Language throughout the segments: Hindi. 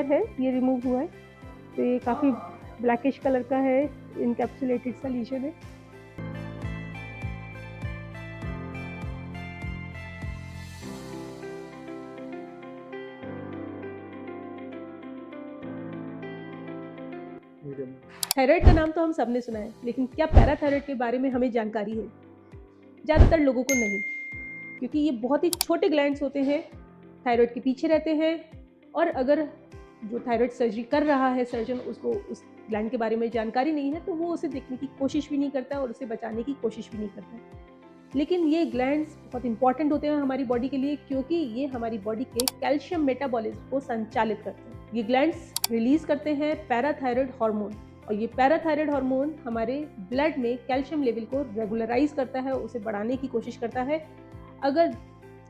लेयर है ये रिमूव हुआ है, तो ये काफ़ी ब्लैकिश कलर का है, इनकैप्सुलेटेड सा लीजन है। थायराइड का नाम तो हम सबने सुना है, लेकिन क्या पैराथायराइड के बारे में हमें जानकारी है? ज़्यादातर लोगों को नहीं, क्योंकि ये बहुत ही छोटे ग्लैंड्स होते हैं, थायराइड के पीछे रहते हैं, और अगर जो थायराइड सर्जरी कर रहा है सर्जन, उसको उस ग्लैंड के बारे में जानकारी नहीं है, तो वो उसे देखने की कोशिश भी नहीं करता और उसे बचाने की कोशिश भी नहीं करता। लेकिन ये ग्लैंड्स बहुत इंपॉर्टेंट होते हैं हमारी बॉडी के लिए, क्योंकि ये हमारी बॉडी के कैल्शियम मेटाबॉलिज्म को संचालित करते हैं। ये ग्लैंड्स रिलीज करते हैं पैराथायराइड हार्मोन, और ये पैराथायराइड हार्मोन हमारे ब्लड में कैल्शियम लेवल को रेगुलराइज करता है, उसे बढ़ाने की कोशिश करता है। अगर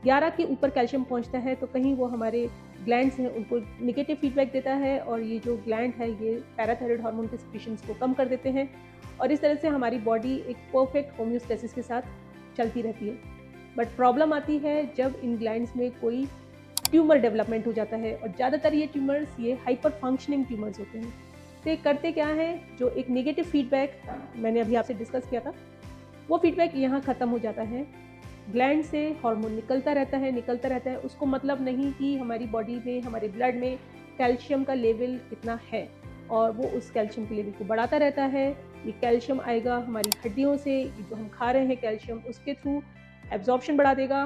11 के ऊपर कैल्शियम पहुंचता है तो कहीं वो हमारे ग्लैंड्स हैं उनको निगेटिव फीडबैक देता है, और ये जो ग्लैंड है ये पैराथायराइड हार्मोन के सिक्रीशंस को कम कर देते हैं, और इस तरह से हमारी बॉडी एक परफेक्ट होम्योस्टेसिस के साथ चलती रहती है। बट प्रॉब्लम आती है जब इन ग्लैंड्स में कोई ट्यूमर डेवलपमेंट हो जाता है, और ज़्यादातर ये ट्यूमर्स ये हाइपर फंक्शनिंग ट्यूमर्स होते हैं। तो ये करते क्या है, जो एक नेगेटिव फीडबैक मैंने अभी आपसे डिस्कस किया था, वो फीडबैक यहाँ ख़त्म हो जाता है। ग्लैंड से हार्मोन निकलता रहता है। उसको मतलब नहीं कि हमारी बॉडी में, हमारे ब्लड में कैल्शियम का लेवल कितना है, और वो उस कैल्शियम के लेवल को बढ़ाता रहता है। ये कैल्शियम आएगा हमारी हड्डियों से, जो हम खा रहे हैं कैल्शियम, उसके थ्रू एब्जॉर्प्शन बढ़ा देगा,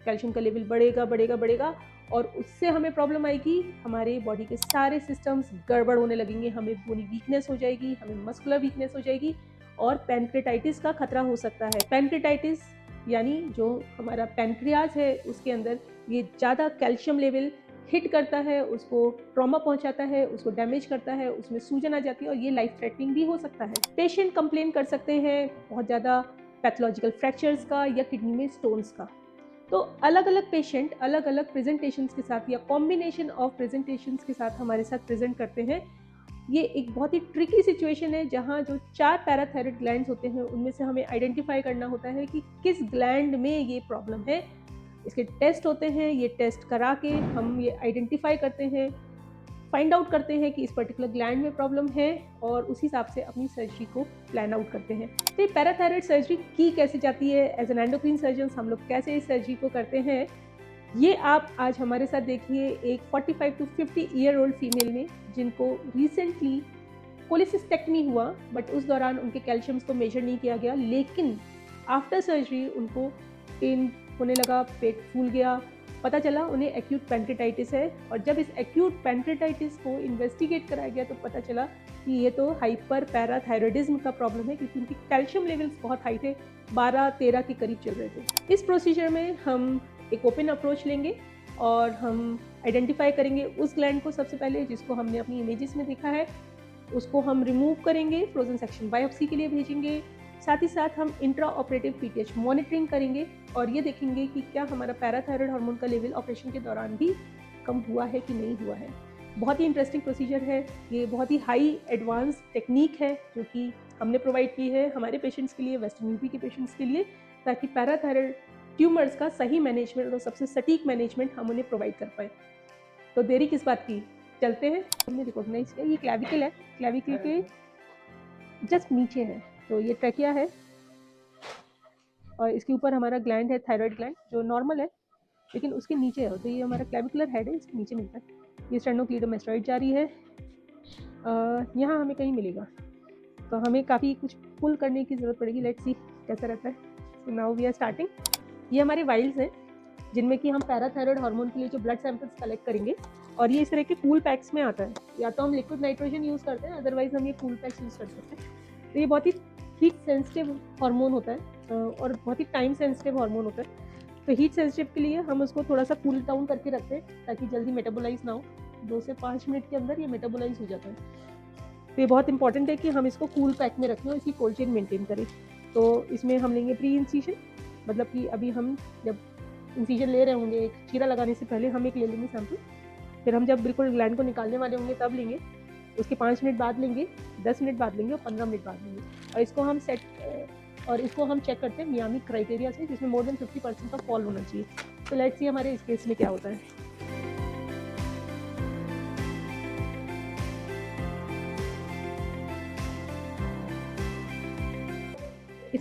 कैल्शियम का लेवल बढ़ेगा, और उससे हमें प्रॉब्लम आएगी, हमारे बॉडी के सारे सिस्टम्स गड़बड़ होने लगेंगे, हमें बोनी वीकनेस हो जाएगी, हमें मस्कुलर वीकनेस हो जाएगी, और पैनक्रेटाइटिस का खतरा हो सकता है। पैनक्रेटाइटिस यानी जो हमारा पैनक्रियाज है उसके अंदर ये ज़्यादा कैल्शियम लेवल हिट करता है, उसको ट्रॉमा पहुंचाता है, उसको डैमेज करता है, उसमें सूजन आ जाती है, और ये लाइफ थ्रेटनिंग भी हो सकता है। पेशेंट कंप्लेन कर सकते हैं बहुत ज़्यादा पैथोलॉजिकल फ्रैक्चर्स का या किडनी में स्टोन्स का। तो अलग अलग पेशेंट अलग अलग प्रेजेंटेशंस के साथ या कॉम्बिनेशन ऑफ प्रेजेंटेशंस के साथ हमारे साथ प्रेजेंट करते हैं। ये एक बहुत ही ट्रिकी सिचुएशन है, जहाँ जो 4 पैराथायराइड ग्लैंड्स होते हैं उनमें से हमें आइडेंटिफाई करना होता है कि किस ग्लैंड में ये प्रॉब्लम है। इसके टेस्ट होते हैं, ये टेस्ट करा के हम ये आइडेंटिफाई करते हैं, फाइंड आउट करते हैं कि इस पर्टिकुलर ग्लैंड में प्रॉब्लम है, और उस हिसाब से अपनी सर्जरी को प्लान आउट करते हैं। तो ये पैराथायराइड सर्जरी की कैसे जाती है, एज एन एंडोक्राइन सर्जन हम लोग कैसे इस सर्जरी को करते हैं, ये आप आज हमारे साथ देखिए एक 45 टू 50 ईयर ओल्ड फीमेल में, जिनको रिसेंटली कोलिसिस्टेक्टमी हुआ, बट उस दौरान उनके कैल्शियम्स को मेजर नहीं किया गया, लेकिन आफ्टर सर्जरी उनको पेन होने लगा, पेट फूल गया, पता चला उन्हें एक्यूट पैनक्रेटाइटिस है। और जब इस एक्यूट पैनक्रेटाइटिस को इन्वेस्टिगेट कराया गया तो पता चला कि ये तो हाइपर पैराथायरॉयडिज्म का प्रॉब्लम है, क्योंकि उनकी कैल्शियम लेवल्स बहुत हाई थे, 12-13 के करीब चल रहे थे। इस प्रोसीजर में हम एक ओपन अप्रोच लेंगे और हम आइडेंटिफाई करेंगे उस ग्लैंड को सबसे पहले, जिसको हमने अपनी इमेजेस में देखा है, उसको हम रिमूव करेंगे, फ्रोजन सेक्शन बायोप्सी के लिए भेजेंगे। साथ ही साथ हम इंट्रा ऑपरेटिव पीटीएच मॉनिटरिंग करेंगे और ये देखेंगे कि क्या हमारा पैराथायराइड हार्मोन का लेवल ऑपरेशन के दौरान भी कम हुआ है कि नहीं हुआ है। बहुत ही इंटरेस्टिंग प्रोसीजर है ये, बहुत ही हाई एडवांस टेक्निक है जो कि हमने प्रोवाइड की है हमारे पेशेंट्स के लिए, वेस्टर्न यूपी के पेशेंट्स के लिए, ताकि पैराथायराइड ट्यूमर्स का सही मैनेजमेंट और सबसे सटीक मैनेजमेंट हम उन्हें प्रोवाइड कर पाए। तो देरी किस बात की, चलते हैं। हमने रिकॉग्नाइज किया ये क्लैविकल है, क्लैविकल के जस्ट नीचे है, तो ये ट्रैकिया है और इसके ऊपर हमारा ग्लैंड है, थायराइड ग्लैंड, जो नॉर्मल है लेकिन उसके नीचे है, तो ये हमारा क्लैविकुलर हेड है, इसके नीचे मिलता है। ये स्टेनोक्लीडोमास्टोइड जा रही है, यहाँ हमें कहीं मिलेगा, तो हमें काफ़ी कुछ पुल करने की ज़रूरत पड़ेगी। लेट्स सी कैसा रहता है। So now we are starting. ये हमारे वाइल्स हैं जिनमें कि हम पैराथायराइड हार्मोन के लिए जो ब्लड सैंपल्स कलेक्ट करेंगे, और ये इस तरह के पूल पैक्स में आता है, या तो हम लिक्विड नाइट्रोजन यूज़ करते हैं, अदरवाइज हम ये पूल पैक्स यूज़ कर सकते हैं। तो ये बहुत ही हीट सेंसिटिव हार्मोन होता है और बहुत ही टाइम सेंसिटिव हार्मोन होता है। तो हीट सेंसिटिव के लिए हम उसको थोड़ा सा कूल डाउन करके रखते हैं ताकि जल्दी मेटाबोलाइज ना हो, 2 से 5 मिनट के अंदर ये मेटाबोलाइज हो जाता है। तो ये बहुत इंपॉर्टेंट है कि हम इसको कूल पैक में रखें और इसकी कोल्ड चेन मेंटेन करें। तो इसमें हम लेंगे प्री इंसिजन, मतलब कि अभी हम जब इंसिजन ले रहे होंगे, एक चीरा लगाने से पहले हम एक ले लेंगे सैंपल, फिर हम जब बिल्कुल ग्लैंड को निकालने वाले होंगे तब लेंगे, उसके 5 मिनट बाद लेंगे, 10 मिनट बाद लेंगे और 15 मिनट बाद लेंगे, और इसको हम चेक करते हैं मियामी क्राइटेरिया से, जिसमें मोर देन 50% का फॉल होना चाहिए। तो लेट्स सी हमारे इस केस में क्या होता है।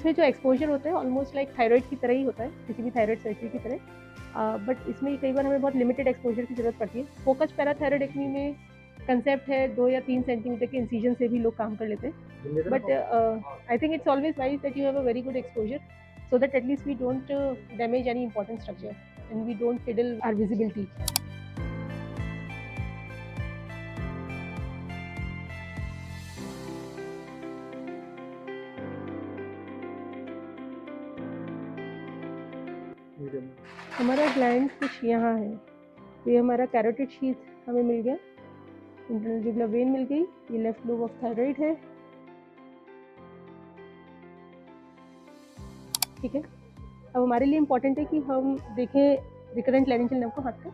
इसमें जो एक्सपोजर होता है ऑलमोस्ट लाइक थायराइड की तरह ही होता है, किसी भी थायराइड सर्जरी की तरह, बट इसमें कई बार हमें बहुत लिमिटेड एक्सपोजर की ज़रूरत पड़ती है। फोकस पैराथायरॉयडेक्टमी में कंसेप्ट है 2 या 3 सेंटीमीटर के इंसिजन से भी लोग काम कर लेते हैं, but I think it's always wise that you have a very good exposure so that at least we don't damage any important structure and we don't fiddle our visibility. हमारा ग्लैंड कुछ यहाँ है, तो ये हमारा कैरोटिड शीथ हमें मिल गया, इंटरनल जुगुलर वेन मिल गई, ये लेफ्ट लोब ऑफ थायराइड है, ठीक है। अब हमारे लिए इम्पॉर्टेंट है कि हम देखें रिकरेंट लैरिंजियल नर्व को, हाथ पे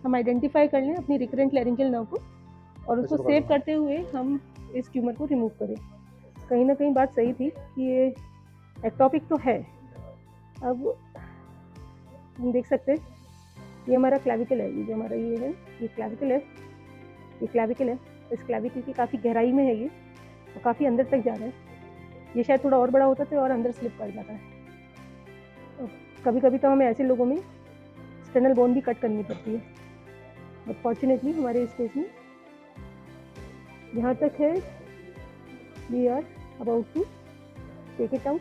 हम आइडेंटिफाई कर लें अपनी रिकरेंट लैरिंजियल नर्व को और उसको सेव करते हुए हम इस ट्यूमर को रिमूव करें। कहीं ना कहीं बात सही थी कि ये एक्टोपिक तो है। अब हम देख सकते हैं ये हमारा क्लैविकल है, ये जो हमारा ये है, ये क्लैविकल है, ये क्लैविकल है। इस क्लैविकल की काफ़ी गहराई में है ये और काफ़ी अंदर तक जा रहा है। ये शायद थोड़ा और बड़ा होता तो और अंदर स्लिप कर जाता है। कभी कभी तो हमें ऐसे लोगों में स्टेनल बोन भी कट करनी पड़ती है, बट फॉर्चुनेटली हमारे इस केस में यहाँ तक है, we are about to take it out.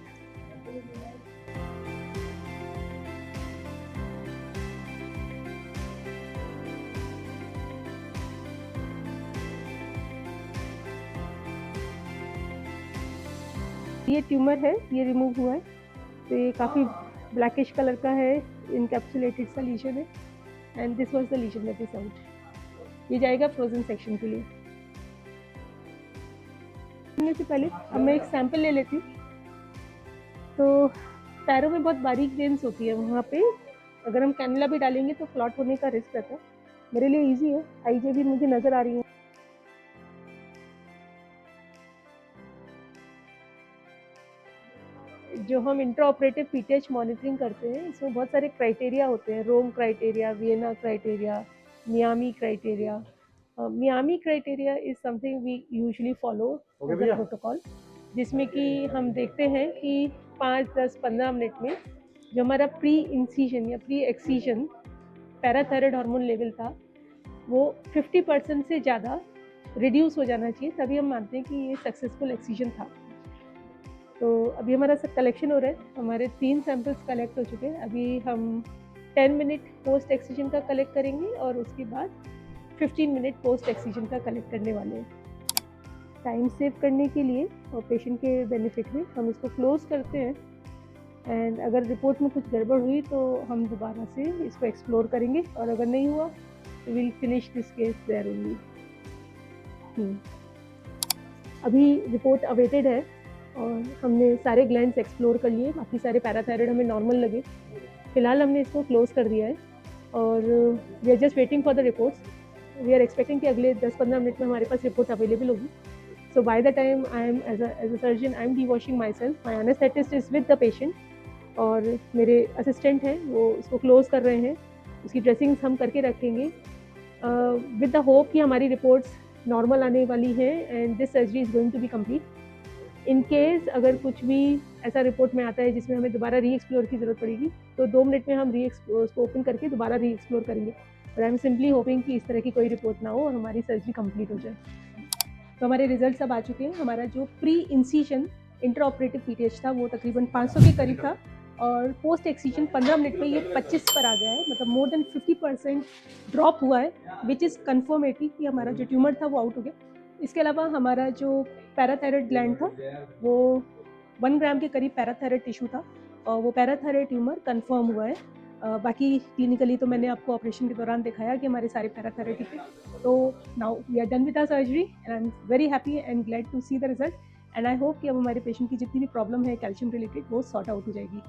ये ट्यूमर है, ये रिमूव हुआ है, तो ये काफ़ी ब्लैकिश कलर का है, इनकैप्सुलेटेड सा लीजन है, and this was the lesion that is out. ये जाएगा फ्रोजन सेक्शन के लिए। से पहले अब मैं एक सैंपल ले लेती हूँ। तो पैरों में बहुत बारीक वेन्स होती है, वहाँ पे अगर हम कैनुला भी डालेंगे तो क्लॉट होने का रिस्क रहता है। मेरे लिए इजी है, आईजे भी मुझे नज़र आ रही है। जो हम इंट्रा ऑपरेटिव पीटीएच मॉनिटरिंग करते हैं, इसमें बहुत सारे क्राइटेरिया होते हैं, Rome criteria, Vienna criteria, Miami criteria. Miami criteria is something we usually follow as a protocol, जिसमें कि हम देखते हैं कि 5, 10, 15 मिनट में जो हमारा प्री इंसिजन या pre excision parathyroid hormone level था वो 50% से ज़्यादा रिड्यूस हो जाना चाहिए, तभी हम मानते हैं कि ये सक्सेसफुल एक्सीजन था। तो अभी हमारा सब कलेक्शन हो रहा है, हमारे 3 सैंपल्स कलेक्ट हो चुके हैं। अभी हम 10 मिनट पोस्ट एक्सीजन का कलेक्ट करेंगे और उसके बाद 15 मिनट पोस्ट एक्सीजन का कलेक्ट करने वाले हैं। टाइम सेव करने के लिए और पेशेंट के बेनिफिट में हम इसको क्लोज करते हैं, एंड अगर रिपोर्ट में कुछ गड़बड़ हुई तो हम दोबारा से इसको एक्सप्लोर करेंगे, और अगर नहीं हुआ तो will finish this case there only. अभी रिपोर्ट अवेटेड है और हमने सारे ग्लैंड्स एक्सप्लोर कर लिए, बाकी सारे पैराथायराइड हमें नॉर्मल लगे। फिलहाल हमने इसको क्लोज कर दिया है और we are just waiting for the reports. We are expecting कि अगले 10-15 मिनट में हमारे पास रिपोर्ट अवेलेबल होगी। So by the time I am as a surgeon I am the washing my self, my anaesthetist is with the patient, और मेरे असिस्टेंट हैं वो इसको क्लोज कर रहे हैं। उसकी ड्रेसिंग्स हम करके रखेंगे विद द होप कि हमारी रिपोर्ट्स नॉर्मल आने वाली हैं and this surgery is going to be complete. In case अगर कुछ भी ऐसा रिपोर्ट में आता है जिसमें हमें दोबारा री एक्सप्लोर की ज़रूरत पड़ेगी तो 2 मिनट में हम उसको ओपन करके दोबारा री एक्सप्लोर करेंगे, और आई एम सिंपली होपिंग कि इस तरह की कोई रिपोर्ट ना हो और हमारी सर्जरी कंप्लीट हो जाए। तो हमारे रिजल्ट्स अब आ चुके हैं। हमारा जो pre incision inter operative PTH था वो तकरीबन 500 के करीब था, और पोस्ट एक्सीजन 15 मिनट में ये 25 पर आ गया है, मतलब मोर देन 50% ड्रॉप हुआ है, विच इज़ कन्फर्मेटरी कि हमारा जो ट्यूमर था वो आउट हो गया। इसके अलावा हमारा जो पैराथायराइड ग्लैंड था वो 1 ग्राम के करीब पैराथायराइड टिश्यू था और वो पैराथायराइड ट्यूमर कंफर्म हुआ है। बाकी क्लिनिकली तो मैंने आपको ऑपरेशन के दौरान दिखाया कि हमारे सारे पैराथायराइड ठीक है। तो now we are done with our surgery and I am very happy and glad to see the result, and I hope कि अब हमारे पेशेंट की जितनी भी प्रॉब्लम है कैल्शियम रिलेटेड वो सॉर्ट आउट हो जाएगी।